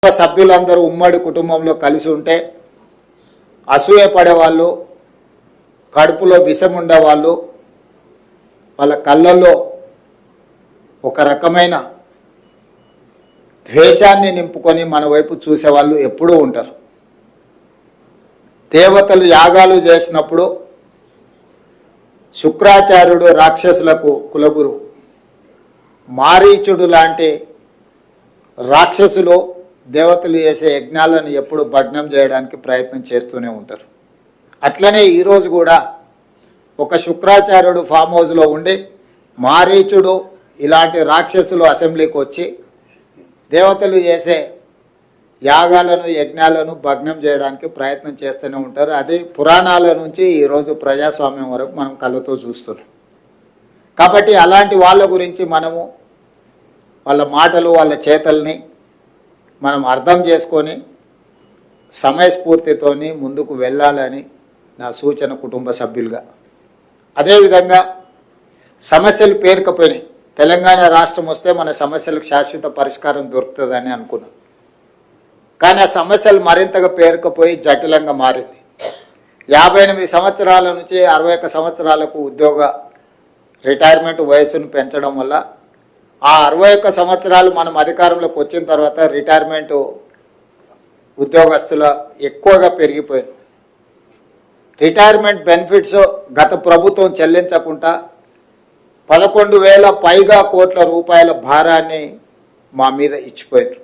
సభ్యులందరూ ఉమ్మడి కుటుంబంలో కలిసి ఉంటే అసూయ పడేవాళ్ళు, కడుపులో విషం ఉండేవాళ్ళు, వాళ్ళ కళ్ళల్లో ఒక రకమైన ద్వేషాన్ని నింపుకొని మన వైపు చూసేవాళ్ళు ఎప్పుడూ ఉంటారు. దేవతలు యాగాలు చేసినప్పుడు శుక్రాచార్యుడు రాక్షసులకు కులగురు, మారీచుడు లాంటి రాక్షసులు దేవతలు చేసే యజ్ఞాలను ఎప్పుడు భగ్నం చేయడానికి ప్రయత్నం చేస్తూనే ఉంటారు. అట్లనే ఈరోజు కూడా ఒక శుక్రాచార్యుడు ఫామ్ హౌస్లో ఉండి మారీచుడు ఇలాంటి రాక్షసులు అసెంబ్లీకి వచ్చి దేవతలు చేసే యాగాలను యజ్ఞాలను భగ్నం చేయడానికి ప్రయత్నం చేస్తూనే ఉంటారు. అది పురాణాల నుంచి ఈరోజు ప్రజాస్వామ్యం వరకు మనం కళ్ళతో చూస్తున్నాం. కాబట్టి అలాంటి వాళ్ళ గురించి మనము వాళ్ళ మాటలు వాళ్ళ చేతల్ని మనం అర్థం చేసుకొని సమయస్ఫూర్తితోని ముందుకు వెళ్ళాలని నా సూచన కుటుంబ సభ్యులుగా. అదేవిధంగా సమస్యలు పేరుకపోయినాయి. తెలంగాణ రాష్ట్రం వస్తే మన సమస్యలకు శాశ్వత పరిష్కారం దొరుకుతుందని అనుకున్నాం. కానీ ఆ సమస్యలు మరింతగా పేరుకపోయి జటిలంగా మారింది. 58 సంవత్సరాల నుంచి 61 సంవత్సరాలకు ఉద్యోగ రిటైర్మెంట్ వయసును పెంచడం వల్ల ఆ 61 సంవత్సరాలు మనం అధికారంలోకి వచ్చిన తర్వాత రిటైర్మెంటు ఉద్యోగస్తుల ఎక్కువగా పెరిగిపోయింది. రిటైర్మెంట్ బెనిఫిట్స్ గత ప్రభుత్వం చెల్లించకుండా 11,000 పైగా కోట్ల రూపాయల భారాన్ని మా మీద ఇచ్చిపోయారు.